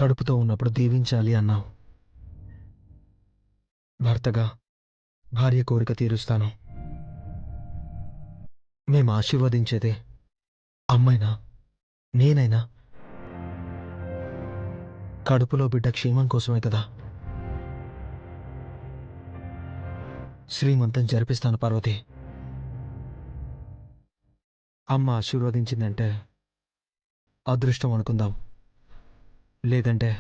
కడుపుతో ఉన్నప్పుడు దీవించాలి అన్నావు. భర్తగా భార్య కోరిక తీరుస్తాను. మేము ఆశీర్వదించేదే అమ్మైనా నేనైనా కడుపులో బిడ్డ క్షేమం కోసమే కదా. శ్రీమంతం జరిపిస్తాను పార్వతి. అమ్మ ఆశీర్వదించిందంటే అదృష్టం అనుకుందాం, లేదంటే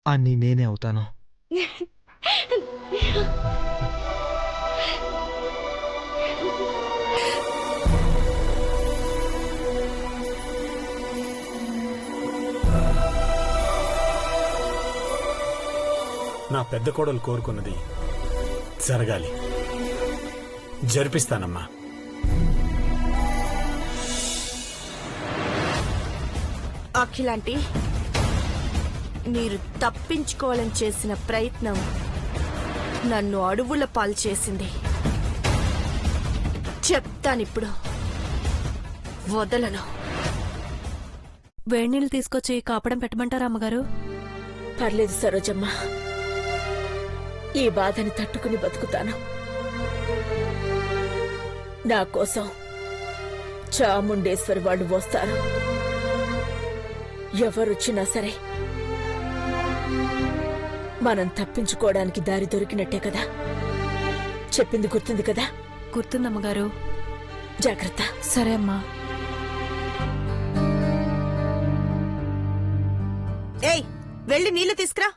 అన్నీ నేనే అవుతాను. నా పెద్ద కోడలు కోరుకున్నది జరగాలి. జరిపిస్తానమ్మా. అఖిలాంటి, మీరు తప్పించుకోవాలని చేసిన ప్రయత్నం నన్ను అడవుల పాలు చేసింది. చెప్తానిప్పుడు, వదలను. వేణీళ్ళు తీసుకొచ్చి కాపడం పెట్టమంటారా అమ్మగారు? పర్లేదు సరోజమ్మ, ఈ బాధని తట్టుకుని బతుకుతాను. నా కోసం చాముండేశ్వరి వాళ్ళు వస్తారు. ఎవరొచ్చినా సరే మనం తప్పించుకోవడానికి దారి దొరికినట్టే కదా. చెప్పింది గుర్తుంది కదా? గుర్తుందమ్మగారు. జాగ్రత్త. సరే అమ్మా. ఏయ్, వెళ్ళి నీళ్లు తీసుకురా.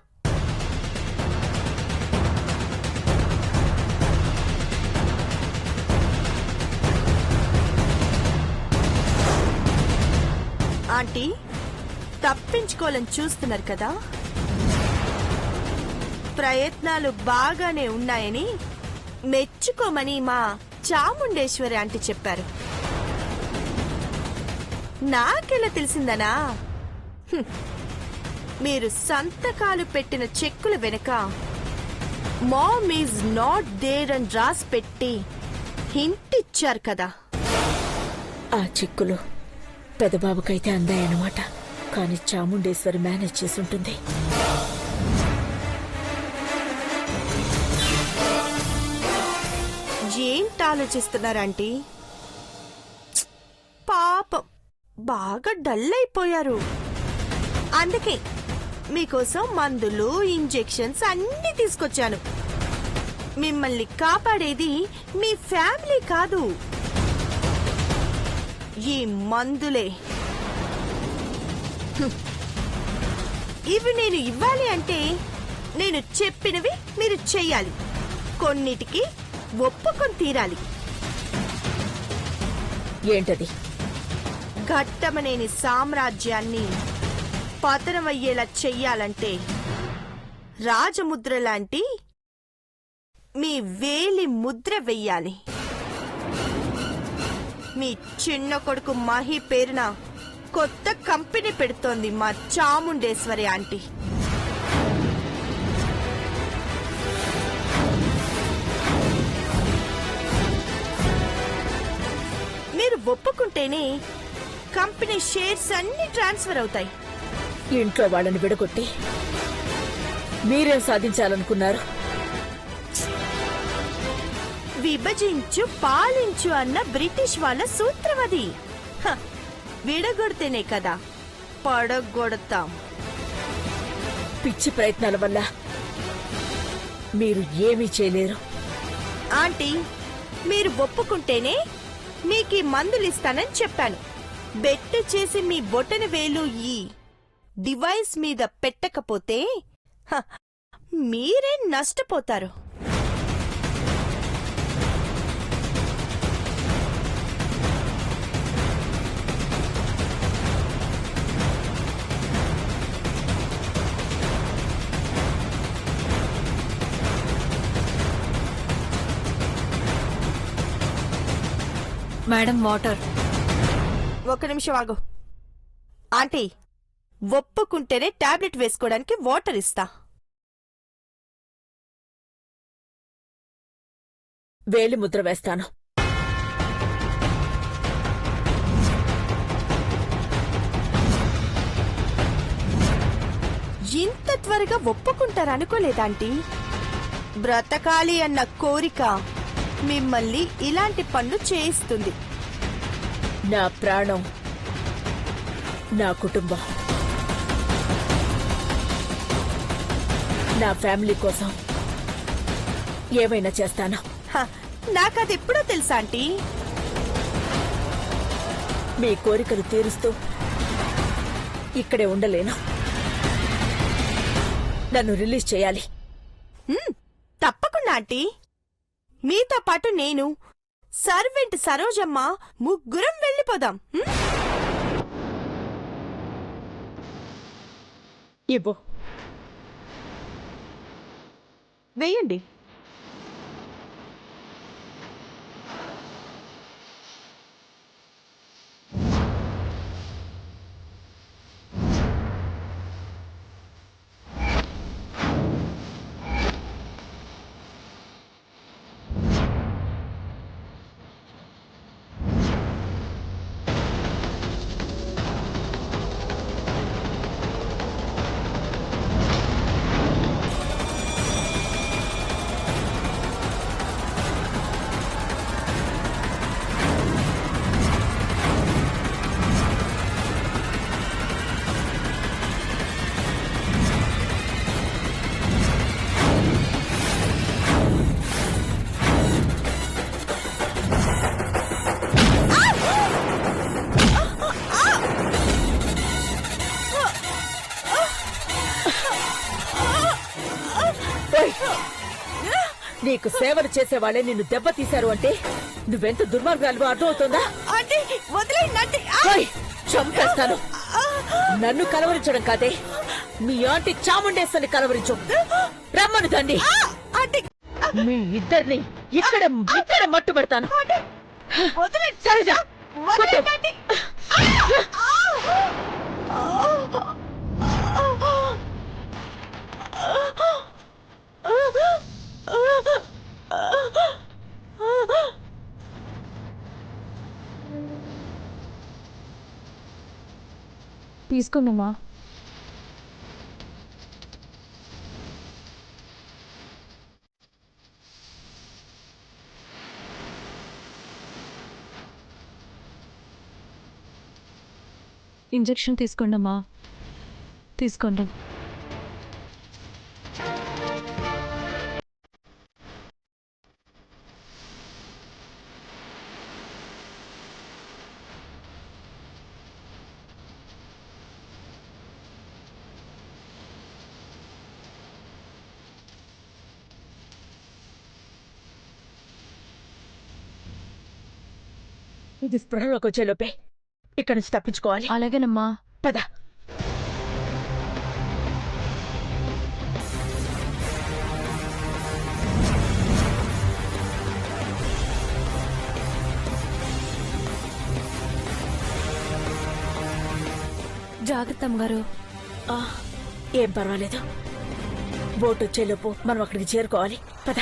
ఆంటీ, తప్పించుకోవాలని చూస్తున్నారు కదా. ప్రయత్నాలు బాగానే ఉన్నాయని మెచ్చుకోమని మా చాముండేశ్వరి ఆంటీ చెప్పారు. నాకెలా తెలిసిందనా? మీరు సంతకాలు పెట్టిన చెక్కుల వెనుక మామ్ ఈజ్ నాట్ దేర్ అని రాసి పెట్టి హింట్ ఇచ్చారు కదా. ఆ చిక్కులు పెదబాబుకైతే అందాయన్నమాట. కానీ చాముండేశ్వరి మేనేజ్ చేసుంటుంది. ఏంటి ఆలోచిస్తున్నారంటీ? పాపం, బాగా డల్ అయిపోయారు. అందుకే మీకోసం మందులు, ఇంజెక్షన్స్ అన్నీ తీసుకొచ్చాను. మిమ్మల్ని కాపాడేది మీ ఫ్యామిలీ కాదు, ఈ మందులే. ఇవి నేను ఇవ్వాలి అంటే నేను చెప్పినవి మీరు చెయ్యాలి. కొన్నిటికి ఒప్పుకొని తీరాలి. ఏంటది? ఘట్టమనేని సామ్రాజ్యాన్ని పతనమయ్యేలా చెయ్యాలంటే రాజముద్ర లాంటి మీ వేలి ముద్ర వెయ్యాలి. మీ చిన్న కొడుకు మహి పేరున కొత్త కంపెనీ పెడుతోంది మా చాముండేశ్వరి ఆంటీ. మీరు ఒప్పుకుంటేనే కంపెనీ షేర్స్ అన్ని ట్రాన్స్ఫర్ అవుతాయి. ఇంట్లో వాళ్ళని విడగొట్టి మీరేం సాధించాలనుకున్నారు? విభజించు పాలించు అన్న బ్రిటిష్ వాళ్ళ సూత్రం అది. విడగొడితేనే కదా పడగొడతాం. పిచ్చి ప్రయత్నాల వల్ల మీరు ఏమీ చేయలేరు. ఆంటీ, మీరు ఒప్పుకుంటేనే మీకీ మందులిస్తానని చెప్పాను. బెట్టు చేసి మీ బొటన వేలు ఈ డివైస్ మీద పెట్టకపోతే మీరే నష్టపోతారు. Madam, water. ఒక్క నిమిషం ఆగు. ఆంటీ, ఒప్పుకుంటేనే టాబ్లెట్ వేసుకోవడానికి వాటర్ ఇస్తా. వేలి ముద్ర వేస్తాను. త్వరగా ఒప్పుకుంటారనుకోలేదాంటీ. బ్రతకాలి అన్న కోరిక మిమ్మల్ని ఇలాంటి పనులు చేయిస్తుంది. నా ప్రాణం, నా కుటుంబం, నా ఫ్యామిలీ కోసం ఏమైనా చేస్తాను. హ, నాకదెప్పుడో తెలుసా ఆంటీ. మీ కోరికలు తీరుస్తూ ఇక్కడే ఉండలేను. నన్ను రిలీజ్ చేయాలి. తప్పకుండా ఆంటీ. మీతో పాటు నేను, సర్వెంట్ సరోజమ్మ ముగ్గురం వెళ్ళిపోదాం. ఇవ్వు. వేయండి. ఓయ్! నీకు సేవలు చేసేవాళ్లే నిన్ను దెబ్బతీశారు అంటే నువ్వెంత దుర్మార్గాలు అర్థమవుతుందా? ఆంటీ వదిలేయండి. ఓయ్! చంపేస్తాను. నన్ను కలవరించడం కాదే, మీ ఆంటీ చాముండేశ్వరిని కలవరించు. రమ్మను తండి. ఆంటీ మీ ఇద్దరిని ఇక్కడ మట్టు పెడతాను. వదిలేండి. సరేజా, వదిలేయండి ఆంటీ. తీసుకోండమ్మా. ఇంజెక్షన్ తీసుకోండమ్మా. తీసుకోండి. ఇది స్పృహలోకి వచ్చేలోపే ఇక్కడి నుంచి తప్పించుకోవాలి. అలాగేనమ్మా. పద. జాగ్రత్త అమ్మగారు. ఏం పర్వాలేదు. బోట్ వచ్చేలోపు మనం అక్కడికి చేరుకోవాలి. పద.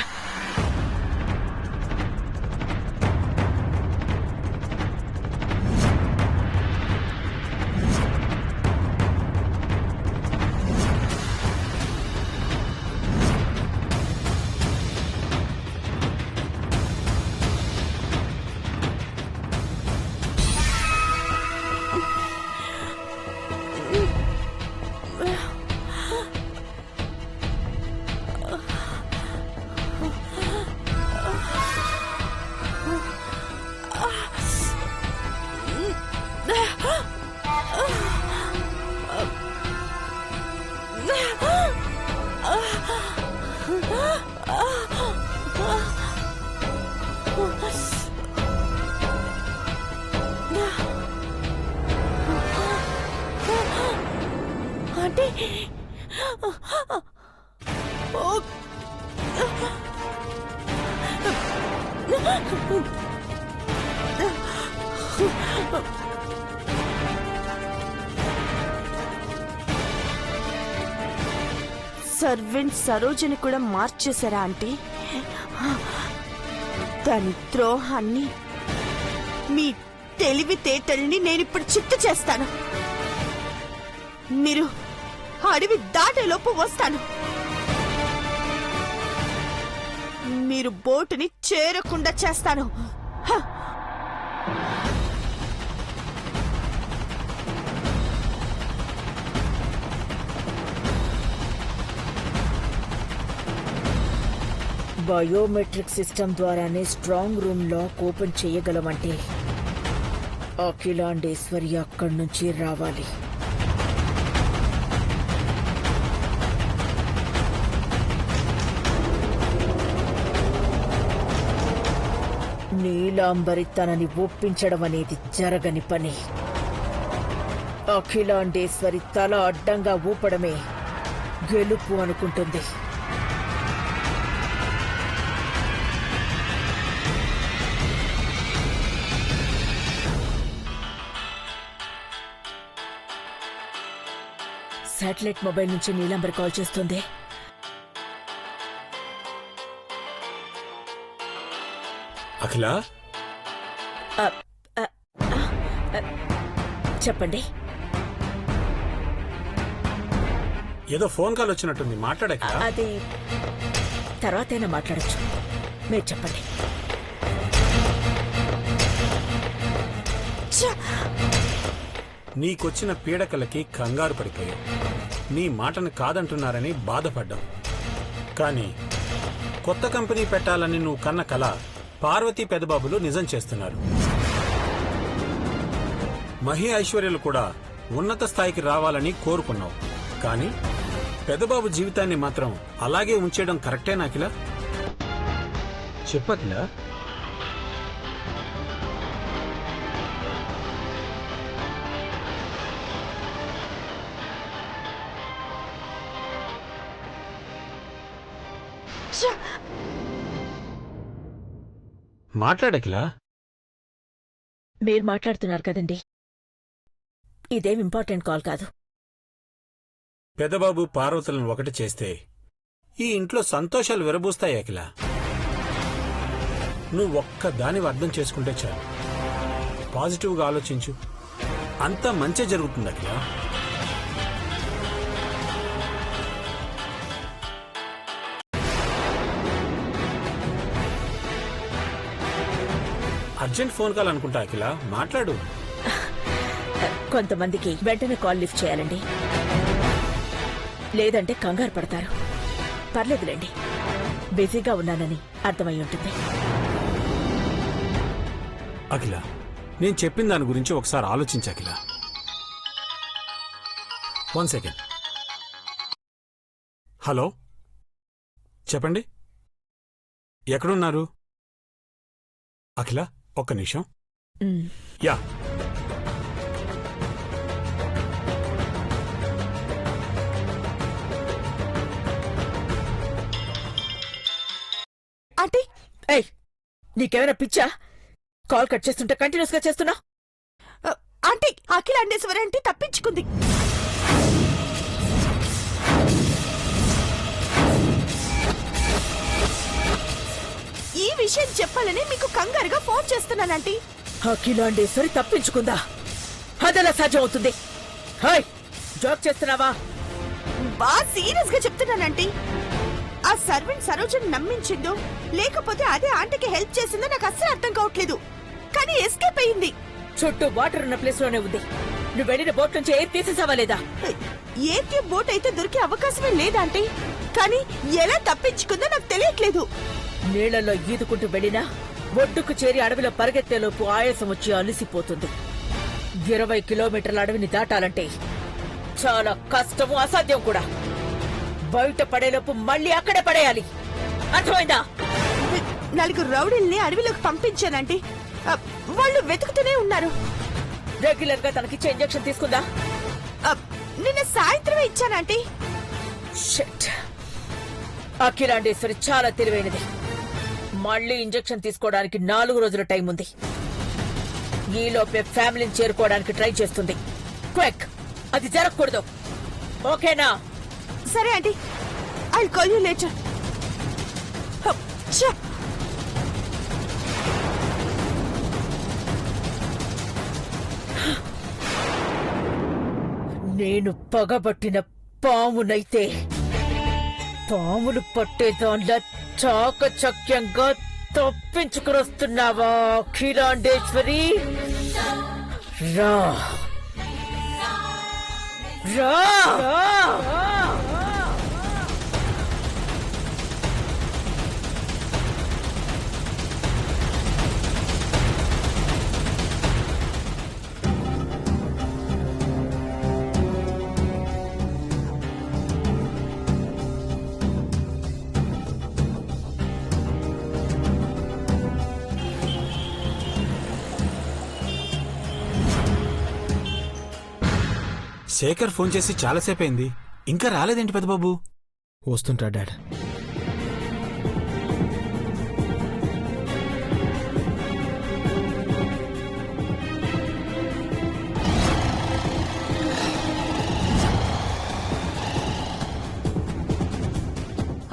ఆంటీ సర్వెంట్ సరోజని కూడా మార్చేశారా ఆంటీ? దాని ద్రోహాన్ని, మీ తెలివితేటల్ని నేనిప్పుడు చిత్తు చేస్తాను. మీరు ఆ అడవి దాటేలోపు వస్తాను. మీరు బోటుని చేరకుండా చేస్తాను. హ! బయోమెట్రిక్ సిస్టమ్ ద్వారానే స్ట్రాంగ్ రూమ్ లాక్ ఓపెన్ చేయగలమంటే అఖిలాండేశ్వరి అక్కడి నుంచి రావాలి. నీలాంబరి తనని ఒప్పించడం అనేది జరగని పని. అఖిలాండేశ్వరి తల అడ్డంగా ఊపడమే గెలుపు అనుకుంటుంది. శాటిలైట్ మొబైల్ నుంచి నీలాంబరి కాల్ చేస్తుంది. అఖిల, చెప్పండి. ఏదో ఫోన్ కాల్ వచ్చినట్టుంది, మాట్లాడక. అది తర్వాతైనా మాట్లాడచ్చు. మీరు చెప్పండి. నీకొచ్చిన పీడకలకి కంగారు పడిపోయావు. నీ మాటను కాదంటున్నారని బాధపడ్డావు. కానీ కొత్త కంపెనీ పెట్టాలని నువ్వు కన్న కల పార్వతీ పెదబాబులు నిజం చేస్తున్నారు. మహి ఐశ్వర్యలు కూడా ఉన్నత స్థాయికి రావాలని కోరుకున్నావు. కానీ పెదబాబు జీవితాన్ని మాత్రం అలాగే ఉంచేయడం కరెక్టేనా అఖిల? చెప్పకిల. మాట్లాడకిలా. మీరు మాట్లాడుతున్నారు కదండి, ఇదేం ఇంపార్టెంట్ కాల్ కాదు. పెదబాబు పార్వతులను ఒకటి చేస్తే ఈ ఇంట్లో సంతోషాలు విరబూస్తాయి అఖిల. నువ్వు ఒక్కదానివి అర్థం చేసుకుంటే చాలు. పాజిటివ్గా ఆలోచించు, అంతా మంచి జరుగుతుంది అఖిల. అర్జెంట్ ఫోన్ కాల్ అనుకుంటా అఖిల, మాట్లాడు. కొంతమందికి వెంటనే కాల్ లిఫ్ట్ చేయాలండి, లేదంటే కంగారు పడతారు. పర్లేదులేండి, బిజీగా ఉన్నానని అర్థమై ఉంటుంది. అఖిల, నేను చెప్పిన దాని గురించి ఒకసారి ఆలోచించు అఖిల. 1 సెకండ్. హలో, చెప్పండి, ఎక్కడున్నారు? అఖిల, ఒక్క నిమిషం. యా. ఆంటీ, ఏయ్, నీకేమైనా పిచ్చా? కాల్ కట్ చేస్తుంటే కంటిన్యూస్ గా చేస్తున్నా. ఆంటీ, అఖిలాండేశ్వరి ఆంటీ తప్పించుకుంది. ఈ విషయం చెప్పాలని మీకు కంగారుగా ఫోన్ చేస్తున్నానంటీ. అఖిలాండేశ్వరి తప్పించుకుందా? అదెలా సాధ్యం అవుతుంది? హాయ్, జాబ్ చేస్తున్నావా? బాగా సీరియస్ గా చెప్తున్నానంటీ. ఆ సర్వెంట్ సరోజను నమ్మించిందో లేకపోతే అదే ఆంటీకి హెల్ప్ చేసిందో నాకు అస్సలు అర్థం కావట్లేదు. కానీ ఎస్కేప్ అయింది. చుట్టూ వాటర్ ఉన్న ప్లేస్ లోనే ఉంది. నువ్వు వెళ్ళిన బోట్ నుంచి ఎయిర్ తీసేసావా లేదా? ఏటీఎం బోట్ అయితే దొరికే అవకాశమే లేదంటీ. కానీ ఎలా తప్పించుకుందో నాకు తెలియట్లేదు. నీళ్లలో ఈదుకుంటూ వెళ్ళినా ఒడ్డుకు చేరి అడవిలో పరిగెత్తేలోపు ఆయాసం వచ్చి అలసిపోతుంది. 20 కిలోమీటర్ల అడవిని దాటాలంటే చాలా కష్టము, అసాధ్యం కూడా. బయట పడేలోపు మళ్ళీ అక్కడే పడేయాలి. అర్థమైందా? 4 రౌడీల్ని అడవిలోకి పంపించానంటీ. వాళ్ళు వెతుకుతూనే ఉన్నారు. రెగ్యులర్ గా తనకిచ్చే ఇంజెక్షన్ తీసుకుందా? నిన్న సాయంత్రమే ఇచ్చానంటీ. షిట్. అఖిలాండేశ్వరి చాలా తెలివైనది. మళ్ళీ ఇంజెక్షన్ తీసుకోవడానికి 4 రోజుల టైం ఉంది. ఈలోపే ఫ్యామిలీని చేరుకోవడానికి ట్రై చేస్తుంది. క్విక్, అది జరగకూడదు. ఓకేనా? సరే aunty, I'll call you later. నేను పగబట్టిన పామునైతే పాములు పట్టేదాన్లా చాకచక్యంగా తప్పించుకుని వస్తున్నావా అఖిలాండేశ్వరి? రా రా శేఖర్ ఫోన్ చేసి చాలాసేపు అయింది, ఇంకా రాలేదేంటి పెద్దబాబు? వస్తుంటా డాడ్.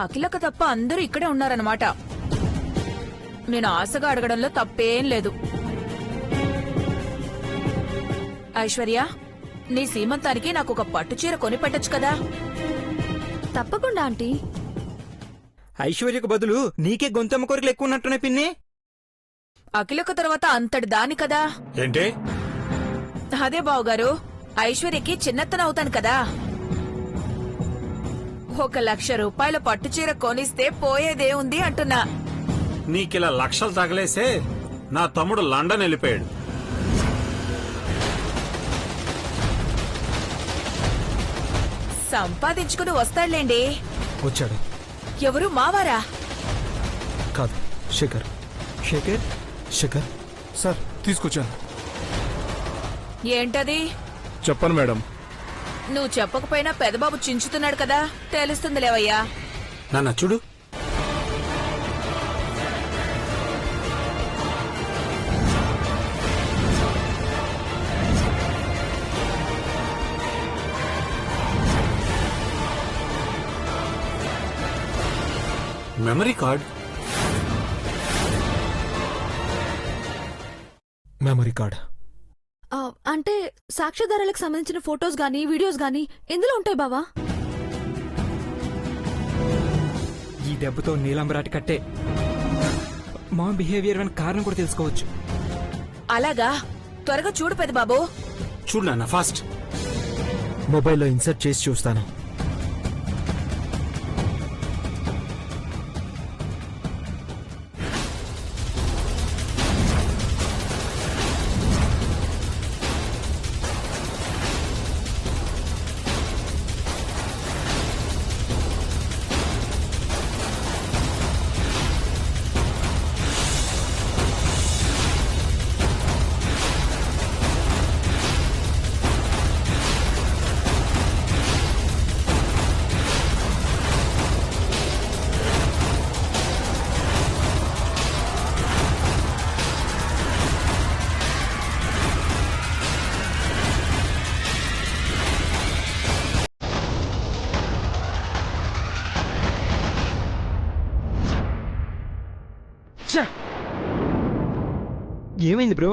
అఖిలక తప్ప అందరూ ఇక్కడే ఉన్నారన్నమాట. నేను ఆశగా అడగడంలో తప్పేం లేదు. ఐశ్వర్య, నీ సీమంతానికి నాకు ఒక పట్టుచీర కొని పెట్టొచ్చు కదా? తప్పకుండా ఆంటీ. ఐశ్వర్యకు బదులు నీకే గొంతమ్మ కోరికలు ఎక్కువ ఉన్నట్టున్నాయి పిన్ని. అఖిలక తర్వాత అంతటి దాని కదా. ఏంటి? అదే బావుగారు, ఐశ్వర్యకి చిన్నత్తన అవుతాను కదా. 1,00,000 రూపాయల పట్టుచీర కొనిస్తే పోయేదే ఉంది అంటున్నా. నీకిలా లక్షలు తగలేసే నా తమ్ముడు లండన్ వెళ్ళిపోయాడు. సంపాదించుకుని వస్తాడులేండి. వచ్చాడు. ఎవరు మావారా? కాదు, శేఖర్. శేఖర్ శేఖర్ సార్ తీసుకొచ్చాను. ఏంటది? చెప్పను మేడం. నువ్వు చెప్పకపోయినా పెదబాబు చించుతున్నాడు కదా, తెలుస్తుంది లేవయ్యా. నాన్న చూడు. Memory card. మెమరీ కార్డ్ అంటే సాక్ష్యాధారాలకు సంబంధించిన ఫొటోస్ గానీ వీడియోస్ గానీ ఎందులో ఉంటాయి బావా? ఈ దెబ్బతో నీలంబరాటి కట్టే మా బిహేవియర్ అని కారణం కూడా తెలుసుకోవచ్చు. అలాగా, త్వరగా చూడు పెదబాబు. చూడు నాన్న, ఫాస్ట్. మొబైల్లో ఇన్సర్ట్ చేసి చూస్తాను. ఏమైంది బ్రో?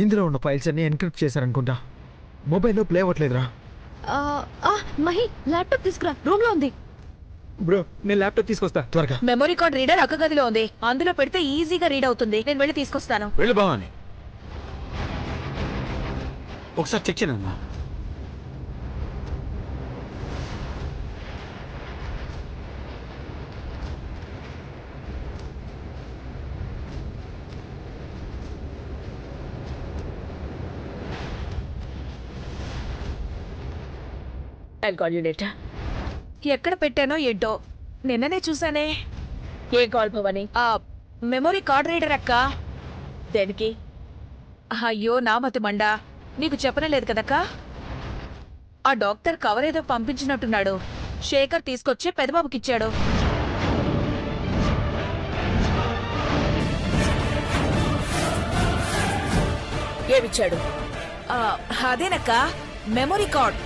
ఇందులో ఉన్న ఫైల్స్ అన్ని ఎన్క్రిప్ట్ చేశారనుకుంటా. మొబైల్లో ప్లే అవ్వట్లేదురా. మహి, ల్యాప్టాప్ తీసుకురా, రూమ్ లో ఉంది. బ్రో నేను ల్యాప్టాప్ తీసుకొస్తా. త్వరగా. మెమరీ కార్డ్ రీడర్ అక్క గదిలో ఉంది, అందులో పెడితే ఈజీగా రీడ్ అవుతుంది. నేను వెళ్ళి తీసుకొస్తాను. వెళ్ళు బావని, ఒకసారి చెక్ చేయనన్నా. ఎక్కడ పెట్టానో ఏంటో, నిన్ననే చూసానే. ఏ కాల్ భవని? మెమరీ కార్డ్ రీడర్ అక్క. దేనికి? అయ్యో నా మతి మండా, నీకు చెప్పనలేదు కదక్క. ఆ డాక్టర్ కవర్ ఏదో పంపించినట్టున్నాడు. శేఖర్ తీసుకొచ్చి పెదబాబుకిచ్చాడు. ఏమిచ్చాడు? అదేనక్క, మెమరీ కార్డ్.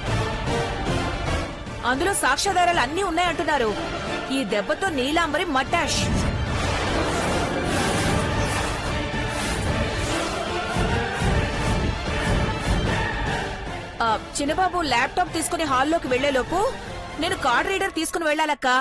అందులో సాక్ష్యాధారాలు అన్నీ ఉన్నాయంటున్నారు. ఈ దెబ్బతో నీలాంబరి మటాష్. చిన్నబాబు ల్యాప్టాప్ తీసుకుని హాల్లోకి వెళ్లేలోపు నేను కార్డ్ రీడర్ తీసుకుని వెళ్ళాలక్కా.